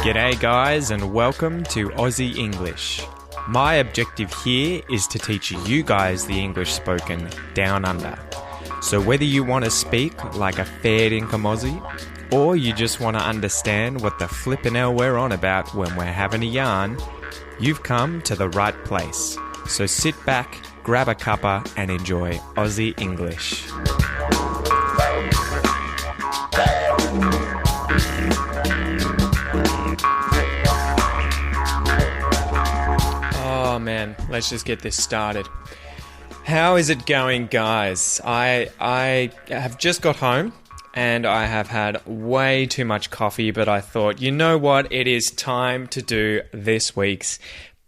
G'day guys and welcome to Aussie English. My objective here is to teach you guys the English spoken down under. So whether you want to speak like a fair income Aussie or you just want to understand what the flippin' hell we're on about when we're having a yarn, you've come to the right place. So sit back, grab a cuppa and enjoy Aussie English. Oh man, let's just get this started. How is it going, guys? I have just got home and I have had way too much coffee, but I thought, you know what? It is time to do this week's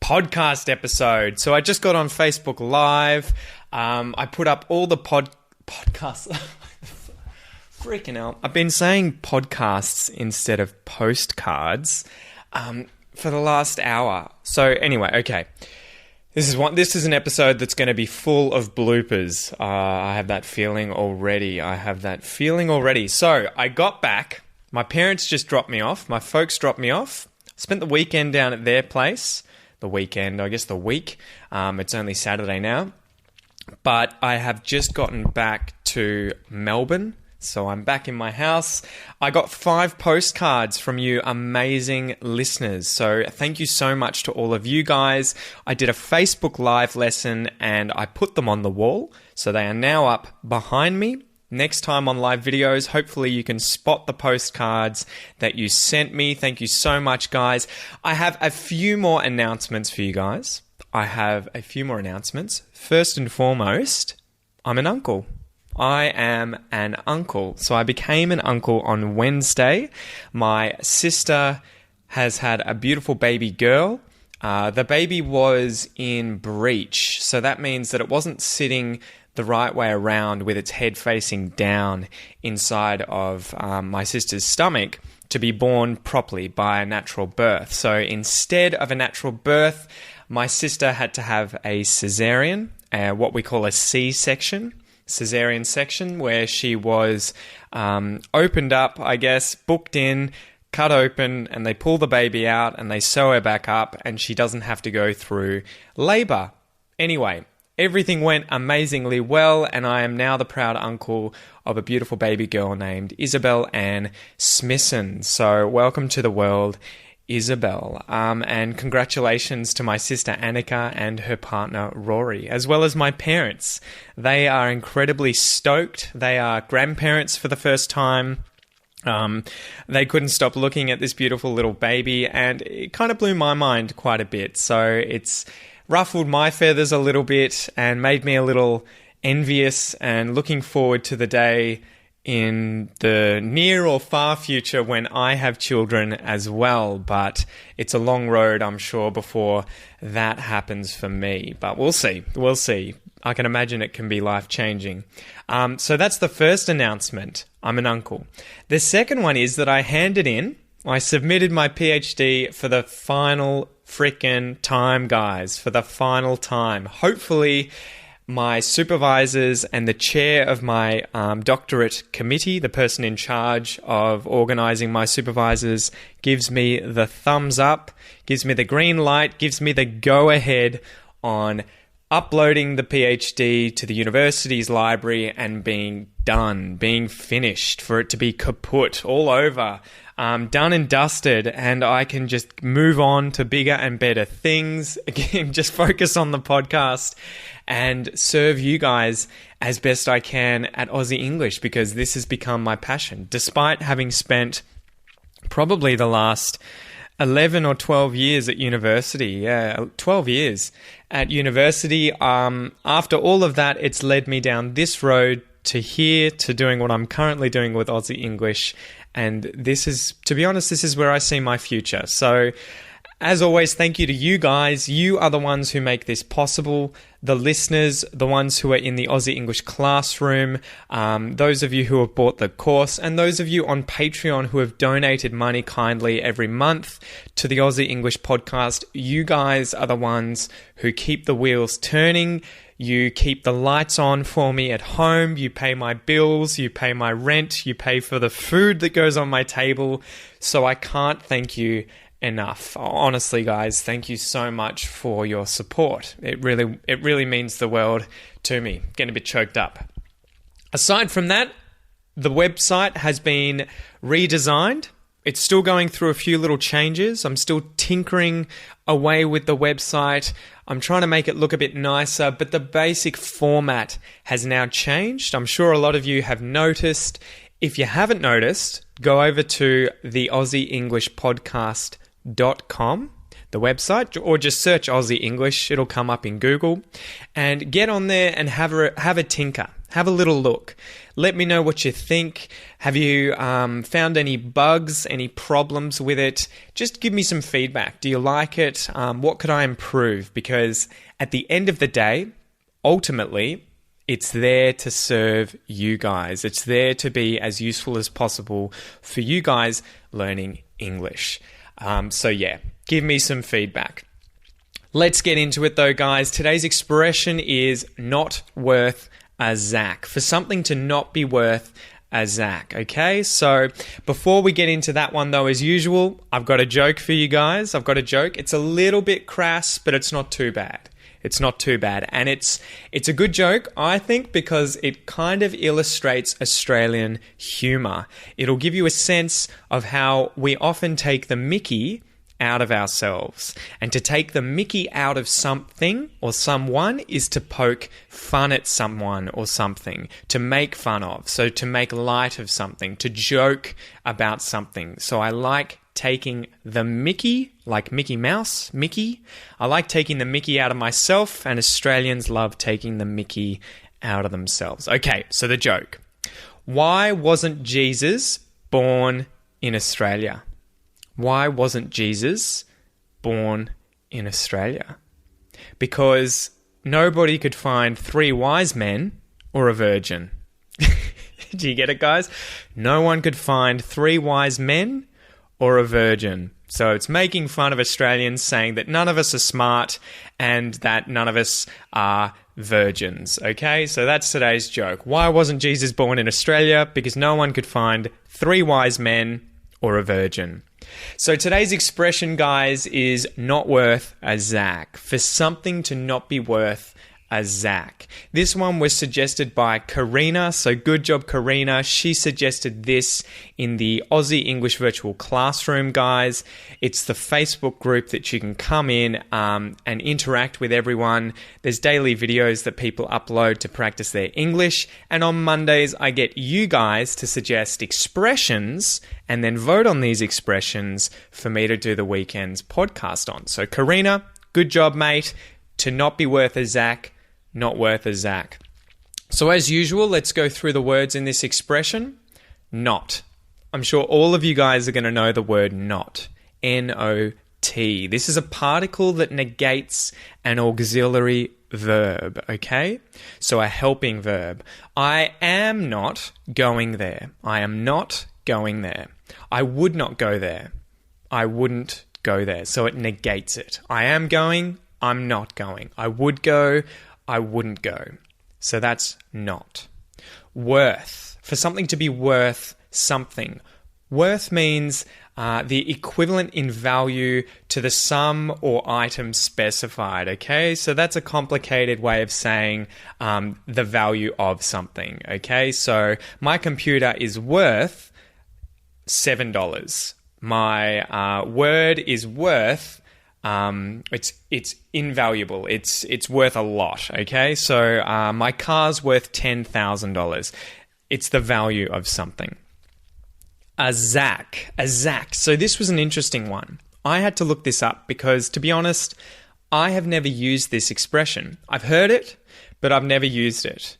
podcast episode. So I just got on Facebook Live. I put up all the podcasts. Freaking hell. I've been saying podcasts instead of postcards for the last hour. So anyway, okay. This is an episode that's going to be full of bloopers. I have that feeling already. So I got back. My parents just dropped me off. My folks dropped me off. Spent the weekend down at their place. The week. It's only Saturday now. But I have just gotten back to Melbourne. So I'm back in my house. I got 5 postcards from you amazing listeners. So thank you so much to all of you guys. I did a Facebook Live lesson and I put them on the wall. So they are now up behind me. Next time on live videos, hopefully you can spot the postcards that you sent me. Thank you so much, guys. I have a few more announcements for you guys. First and foremost, I'm an uncle. I am an uncle. So I became an uncle on Wednesday. My sister has had a beautiful baby girl. The baby was in breech. So that means that it wasn't sitting the right way around with its head facing down inside of my sister's stomach to be born properly by a natural birth. So instead of a natural birth, my sister had to have a cesarean, what we call a C-section. Cesarean section where she was opened up, booked in, cut open, and they pull the baby out and they sew her back up and she doesn't have to go through labor. Anyway, everything went amazingly well and I am now the proud uncle of a beautiful baby girl named Isabel Ann Smisson. So welcome to the world, Isabel, and congratulations to my sister Annika and her partner Rory, as well as my parents. They are incredibly stoked. They are grandparents for the first time. They couldn't stop looking at this beautiful little baby, and it kind of blew my mind quite a bit. So it's ruffled my feathers a little bit and made me a little envious and looking forward to the day in the near or far future when I have children as well, but it's a long road, I'm sure, before that happens for me. But we'll see. I can imagine it can be life-changing. So that's the first announcement. I'm an uncle. The second one is that I submitted my PhD for the final frickin' time, guys, for the final time. Hopefully my supervisors and the chair of my doctorate committee, the person in charge of organising my supervisors, gives me the thumbs up, gives me the green light, gives me the go-ahead on uploading the PhD to the university's library and being done, being finished, for it to be kaput all over. Done and dusted, and I can just move on to bigger and better things. Again, just focus on the podcast and serve you guys as best I can at Aussie English, because this has become my passion. Despite having spent probably the last 11 or 12 years at university. 12 years at university. After all of that, it's led me down this road to here, to doing what I'm currently doing with Aussie English. And this is, to be honest, this is where I see my future. So as always, thank you to you guys. You are the ones who make this possible. The listeners, the ones who are in the Aussie English classroom, those of you who have bought the course, and those of you on Patreon who have donated money kindly every month to the Aussie English Podcast. You guys are the ones who keep the wheels turning. You keep the lights on for me at home. You pay my bills. You pay my rent. You pay for the food that goes on my table. So I can't thank you enough. Honestly, guys, thank you so much for your support. It really means the world to me. Getting a bit choked up. Aside from that, the website has been redesigned. It's still going through a few little changes. I'm still tinkering away with the website. I'm trying to make it look a bit nicer, but the basic format has now changed. I'm sure a lot of you have noticed. If you haven't noticed, go over to the Aussie English Podcast.com, the website, or just search Aussie English. It'll come up in Google, and get on there and have a tinker. Have a little look. Let me know what you think. Have you found any bugs, any problems with it? Just give me some feedback. Do you like it? What could I improve? Because at the end of the day, ultimately, it's there to serve you guys. It's there to be as useful as possible for you guys learning English. So yeah, give me some feedback. Let's get into it though, guys. Today's expression is not worth a zack. For something to not be worth a zack, okay? So before we get into that one though, as usual, I've got a joke for you guys. I've got a joke. It's a little bit crass, but it's not too bad. It's not too bad. And it's a good joke, I think, because it kind of illustrates Australian humour. It'll give you a sense of how we often take the mickey out of ourselves. And to take the mickey out of something or someone is to poke fun at someone or something, to make fun of. So to make light of something, to joke about something. So I like taking the mickey, like Mickey Mouse, Mickey. I like taking the mickey out of myself, and Australians love taking the mickey out of themselves. Okay, so the joke. Why wasn't Jesus born in Australia? Why wasn't Jesus born in Australia? Because nobody could find 3 wise men or a virgin. Do you get it, guys? No one could find 3 wise men or a virgin. So it's making fun of Australians, saying that none of us are smart and that none of us are virgins. Okay, so that's today's joke. Why wasn't Jesus born in Australia? Because no one could find 3 wise men or a virgin. So today's expression, guys, is not worth a zack. For something to not be worth a zack. This one was suggested by Karina, so good job, Karina. She suggested this in the Aussie English Virtual Classroom, guys. It's the Facebook group that you can come in and interact with everyone. There's daily videos that people upload to practice their English, and on Mondays I get you guys to suggest expressions and then vote on these expressions for me to do the weekend's podcast on. So Karina, good job, mate. To not be worth a zack, not worth a zack. So as usual, let's go through the words in this expression. Not. I'm sure all of you guys are going to know the word not. N-O-T. This is a particle that negates an auxiliary verb, okay? So a helping verb. I am not going there. I am not going there. I would not go there. I wouldn't go there. So it negates it. I am going. I'm not going. I would go. I wouldn't go. So that's not. Worth. For something to be worth something. Worth means the equivalent in value to the sum or item specified, okay? So that's a complicated way of saying the value of something, okay? So my computer is worth $7. My word is worth it's invaluable. It's worth a lot, okay? So my car's worth $10,000. It's the value of something. A zack. So this was an interesting one. I had to look this up because, to be honest, I have never used this expression. I've heard it, but I've never used it.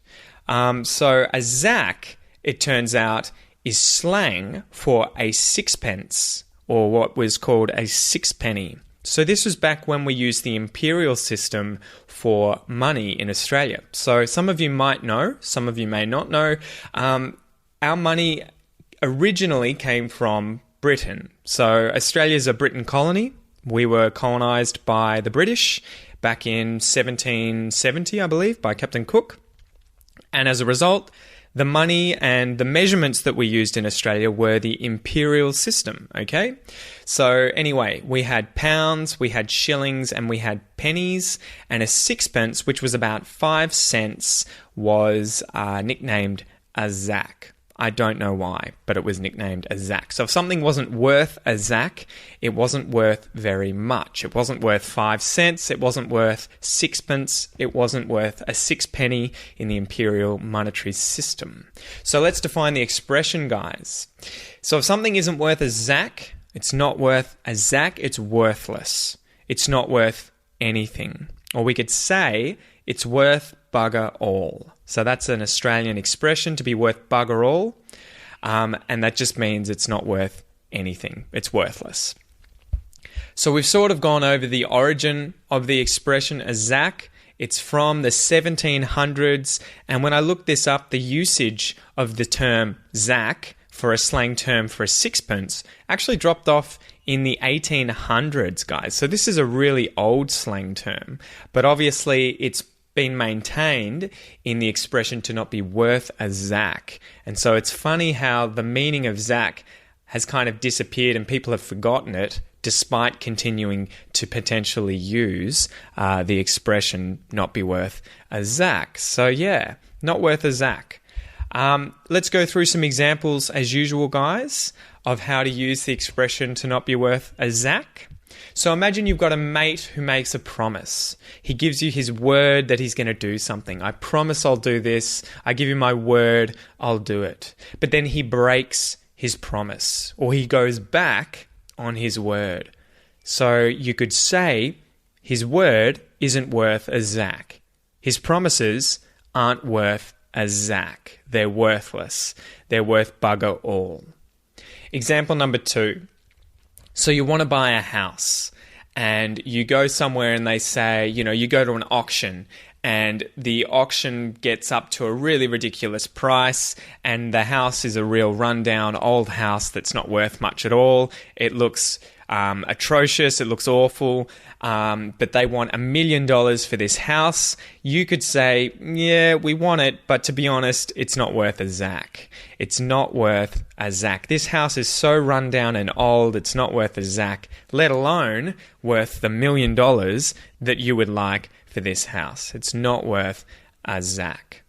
So a zack, it turns out, is slang for a sixpence, or what was called a sixpenny. So this was back when we used the imperial system for money in Australia. So some of you might know, some of you may not know. Our money originally came from Britain. So Australia's a Britain colony. We were colonised by the British back in 1770, I believe, by Captain Cook. And as a result, the money and the measurements that we used in Australia were the imperial system, okay? So anyway, we had pounds, we had shillings, and we had pennies, and a sixpence, which was about 5 cents, was nicknamed a zack. I don't know why, but it was nicknamed a zack. So if something wasn't worth a zack, it wasn't worth very much. It wasn't worth 5 cents. It wasn't worth sixpence. It wasn't worth a sixpenny in the imperial monetary system. So let's define the expression, guys. So if something isn't worth a zack, it's not worth a zack. It's worthless. It's not worth anything. Or we could say it's worth bugger all. So that's an Australian expression, to be worth bugger all. And that just means it's not worth anything. It's worthless. So we've sort of gone over the origin of the expression a zack. It's from the 1700s. And when I looked this up, the usage of the term zack for a slang term for a sixpence actually dropped off in the 1800s, guys. So this is a really old slang term. But obviously it's been maintained in the expression to not be worth a zack. And so it's funny how the meaning of zack has kind of disappeared and people have forgotten it, despite continuing to potentially use the expression not be worth a zack. So yeah, not worth a zack. Let's go through some examples as usual, guys, of how to use the expression to not be worth a zack. So imagine you've got a mate who makes a promise. He gives you his word that he's going to do something. I promise I'll do this. I give you my word, I'll do it. But then he breaks his promise, or he goes back on his word. So you could say his word isn't worth a zack. His promises aren't worth a zack. They're worthless. They're worth bugger all. Example number 2. So you want to buy a house and you go somewhere and they say, you go to an auction and the auction gets up to a really ridiculous price and the house is a real rundown old house that's not worth much at all. It looks atrocious. It looks awful. But they want $1 million for this house. You could say, yeah, we want it, but to be honest, it's not worth a zack. It's not worth a zack. This house is so run down and old, it's not worth a zack, let alone worth the $1 million that you would like for this house. It's not worth a zack.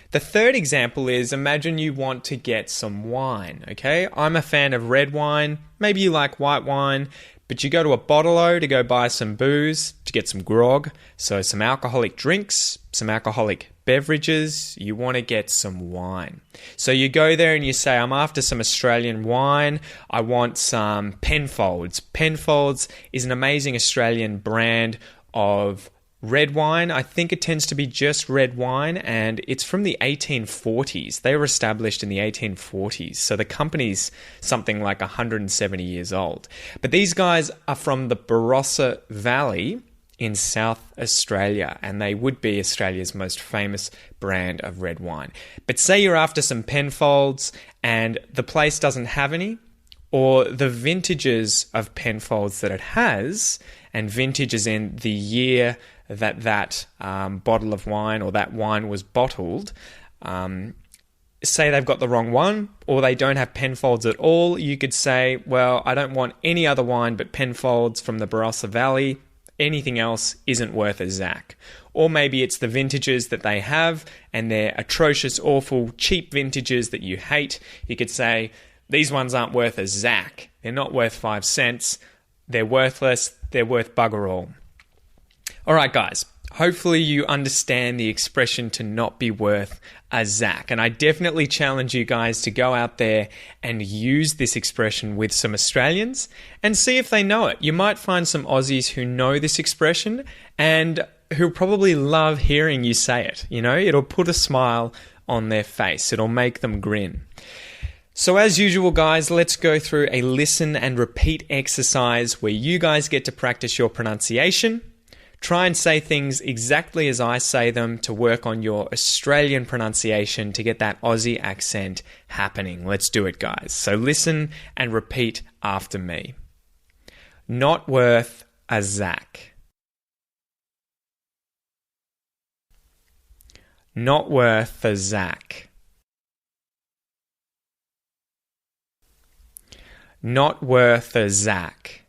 The third example is, imagine you want to get some wine, okay? I'm a fan of red wine. Maybe you like white wine, but you go to a bottle-o to go buy some booze, to get some grog, so some alcoholic drinks, some alcoholic beverages. You want to get some wine. So you go there and you say, I'm after some Australian wine. I want some Penfolds. Penfolds is an amazing Australian brand of red wine. I think it tends to be just red wine, and it's from the 1840s. They were established in the 1840s, so the company's something like 170 years old. But these guys are from the Barossa Valley in South Australia, and they would be Australia's most famous brand of red wine. But say you're after some Penfolds and the place doesn't have any, or the vintages of Penfolds that it has, and vintage is in the year that bottle of wine or that wine was bottled, say they've got the wrong one or they don't have Penfolds at all, you could say, well, I don't want any other wine but Penfolds from the Barossa Valley. Anything else isn't worth a zack. Or maybe it's the vintages that they have and they're atrocious, awful, cheap vintages that you hate. You could say, these ones aren't worth a zack. They're not worth 5 cents. They're worthless. They're worth bugger all. All right, guys, hopefully you understand the expression to not be worth a zack. And I definitely challenge you guys to go out there and use this expression with some Australians and see if they know it. You might find some Aussies who know this expression and who probably love hearing you say it. It'll put a smile on their face. It'll make them grin. So as usual, guys, let's go through a listen and repeat exercise where you guys get to practice your pronunciation. Try and say things exactly as I say them to work on your Australian pronunciation to get that Aussie accent happening. Let's do it, guys. So listen and repeat after me. Not worth a zack. Not worth a zack. Not worth a zack.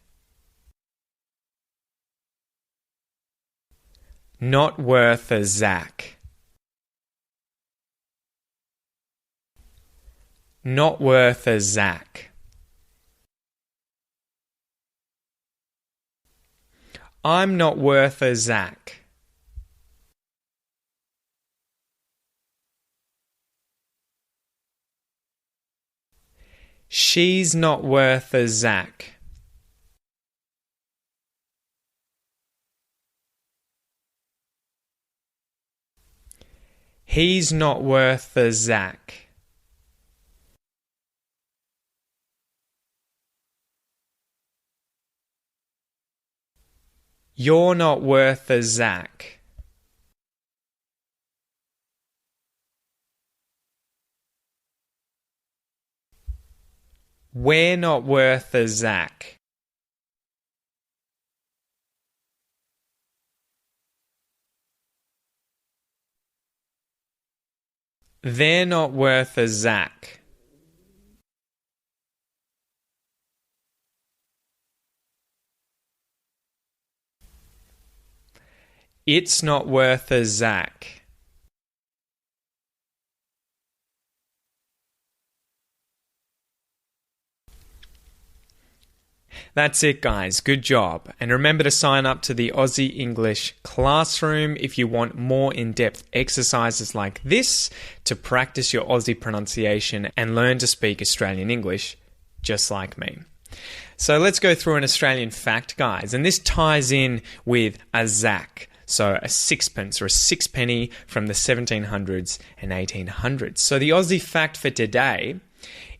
Not worth a zack. Not worth a zack. I'm not worth a zack. She's not worth a zack. He's not worth a zack. You're not worth a zack. We're not worth a zack. They're not worth a zack. It's not worth a zack. That's it, guys. Good job. And remember to sign up to the Aussie English Classroom if you want more in-depth exercises like this to practice your Aussie pronunciation and learn to speak Australian English just like me. So let's go through an Australian fact, guys. And this ties in with a zack. So a sixpence or a sixpenny from the 1700s and 1800s. So the Aussie fact for today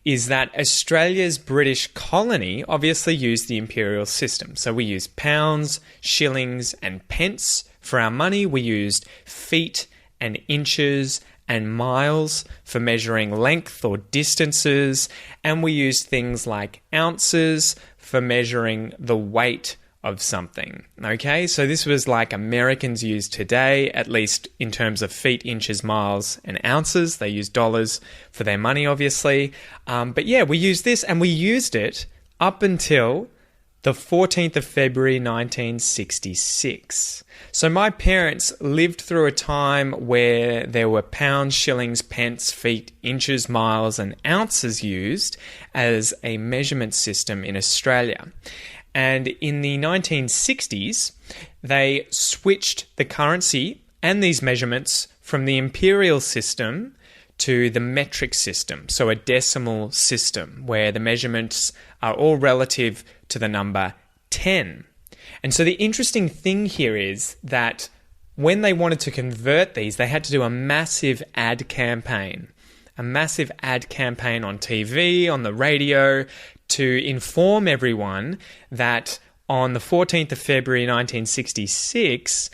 is that Australia's British colony obviously used the imperial system. So we used pounds, shillings, and pence. For our money, we used feet and inches and miles for measuring length or distances. And we used things like ounces for measuring the weight of something. Okay, so this was like Americans use today, at least in terms of feet, inches, miles, and ounces. They use dollars for their money, obviously. But yeah, we used this, and we used it up until the 14th of February 1966. So my parents lived through a time where there were pounds, shillings, pence, feet, inches, miles, and ounces used as a measurement system in Australia. And in the 1960s, they switched the currency and these measurements from the imperial system to the metric system, so a decimal system where the measurements are all relative to the number 10. And so the interesting thing here is that when they wanted to convert these, they had to do a massive ad campaign on TV, on the radio, to inform everyone that on the 14th of February 1966,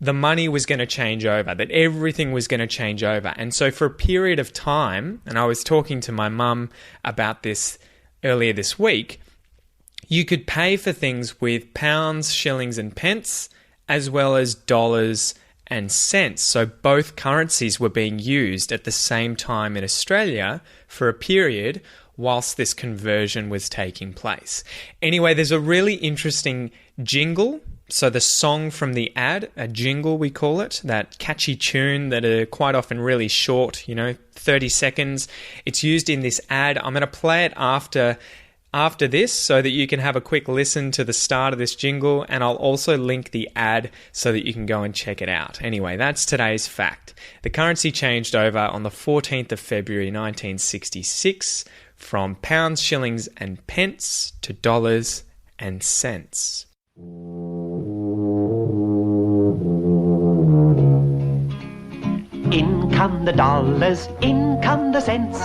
the money was going to change over, that everything was going to change over. And so for a period of time, and I was talking to my mum about this earlier this week, you could pay for things with pounds, shillings, and pence, as well as dollars and cents. So both currencies were being used at the same time in Australia for a period whilst this conversion was taking place. Anyway, there's a really interesting jingle. So the song from the ad, a jingle we call it, that catchy tune that are quite often really short, 30 seconds. It's used in this ad. I'm going to play it after this so that you can have a quick listen to the start of this jingle, and I'll also link the ad so that you can go and check it out. Anyway, that's today's fact. The currency changed over on the 14th of February 1966 from pounds, shillings, and pence to dollars and cents. In come the dollars, in come the cents,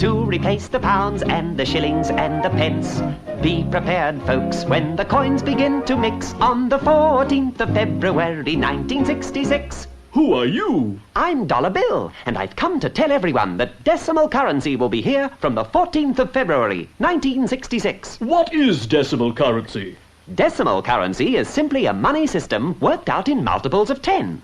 to replace the pounds and the shillings and the pence. Be prepared, folks, when the coins begin to mix on the 14th of February 1966. Who are you? I'm Dollar Bill, and I've come to tell everyone that decimal currency will be here from the 14th of February 1966. What is decimal currency? Decimal currency is simply a money system worked out in multiples of 10.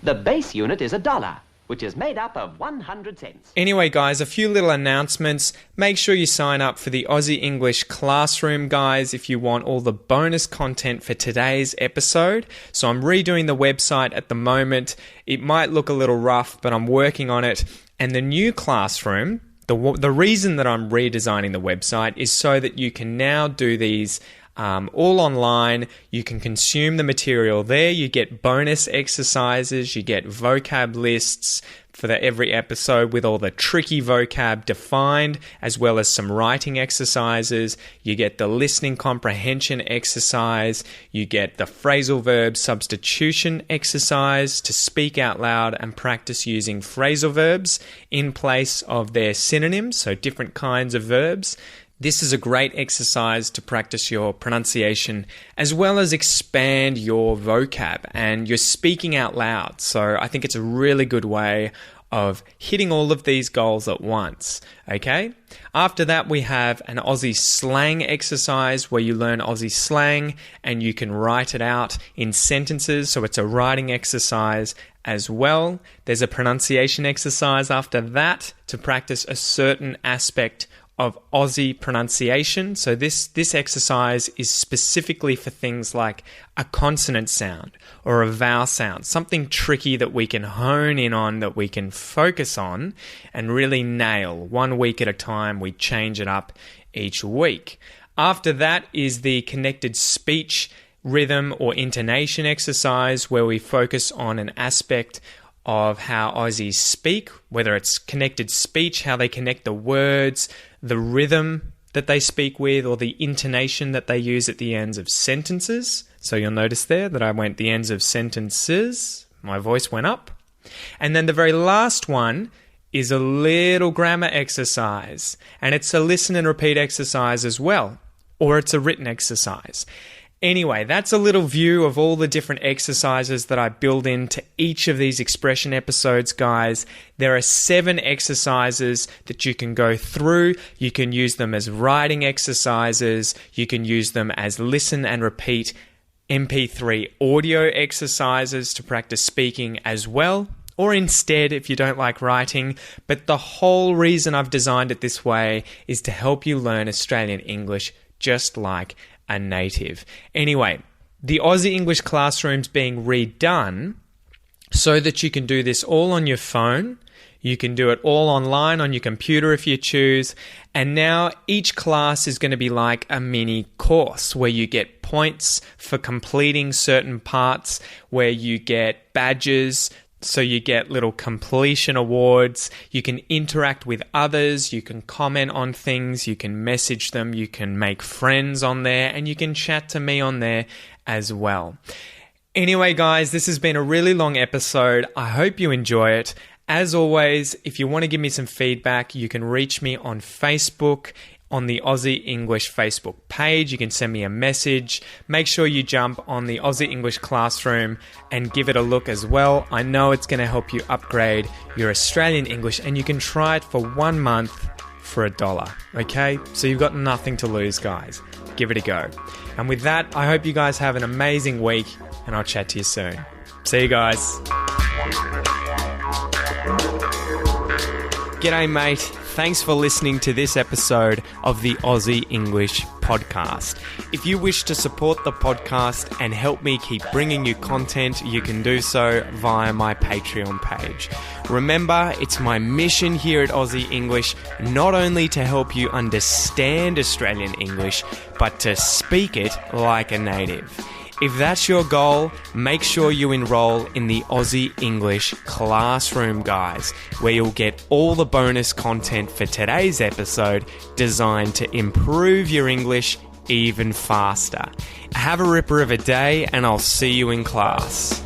The base unit is $1. which is made up of 100 cents. Anyway, guys, a few little announcements. Make sure you sign up for the Aussie English Classroom, guys, if you want all the bonus content for today's episode. So I'm redoing the website at the moment. It might look a little rough, but I'm working on it. And the new classroom, the reason that I'm redesigning the website is so that you can now do these all online. You can consume the material there. You get bonus exercises. You get vocab lists for every episode with all the tricky vocab defined, as well as some writing exercises. You get the listening comprehension exercise. You get the phrasal verb substitution exercise to speak out loud and practice using phrasal verbs in place of their synonyms, so different kinds of verbs. This is a great exercise to practice your pronunciation as well as expand your vocab and your speaking out loud. So I think it's a really good way of hitting all of these goals at once, okay? After that, we have an Aussie slang exercise where you learn Aussie slang and you can write it out in sentences. So it's a writing exercise as well. There's a pronunciation exercise after that to practice a certain aspect of Aussie pronunciation. So this exercise is specifically for things like a consonant sound or a vowel sound, something tricky that we can hone in on, that we can focus on and really nail. 1 week at a time, we change it up each week. After that is the connected speech rhythm or intonation exercise where we focus on an aspect of how Aussies speak, whether it's connected speech, how they connect the words, the rhythm that they speak with, or the intonation that they use at the ends of sentences. So you'll notice there that I went the ends of sentences. My voice went up. And then the very last one is a little grammar exercise. And it's a listen and repeat exercise as well, or it's a written exercise. Anyway, that's a little view of all the different exercises that I build into each of these expression episodes, guys. There are 7 exercises that you can go through. You can use them as writing exercises. You can use them as listen and repeat MP3 audio exercises to practice speaking as well. Or instead, if you don't like writing. But the whole reason I've designed it this way is to help you learn Australian English just like a native. Anyway, the Aussie English Classroom's being redone so that you can do this all on your phone. You can do it all online on your computer if you choose. And now each class is going to be like a mini course where you get points for completing certain parts, where you get badges. So you get little completion awards, you can interact with others, you can comment on things, you can message them, you can make friends on there, and you can chat to me on there as well. Anyway, guys, this has been a really long episode. I hope you enjoy it. As always, if you want to give me some feedback, you can reach me on Facebook, on the Aussie English Facebook page. You can send me a message. Make sure you jump on the Aussie English Classroom and give it a look as well. I know it's going to help you upgrade your Australian English, and you can try it for 1 month for $1. Okay? So you've got nothing to lose, guys. Give it a go. And with that, I hope you guys have an amazing week, and I'll chat to you soon. See you guys. G'day, mate. Thanks for listening to this episode of the Aussie English Podcast. If you wish to support the podcast and help me keep bringing you content, you can do so via my Patreon page. Remember, it's my mission here at Aussie English not only to help you understand Australian English, but to speak it like a native. If that's your goal, make sure you enroll in the Aussie English Classroom, guys, where you'll get all the bonus content for today's episode designed to improve your English even faster. Have a ripper of a day, and I'll see you in class.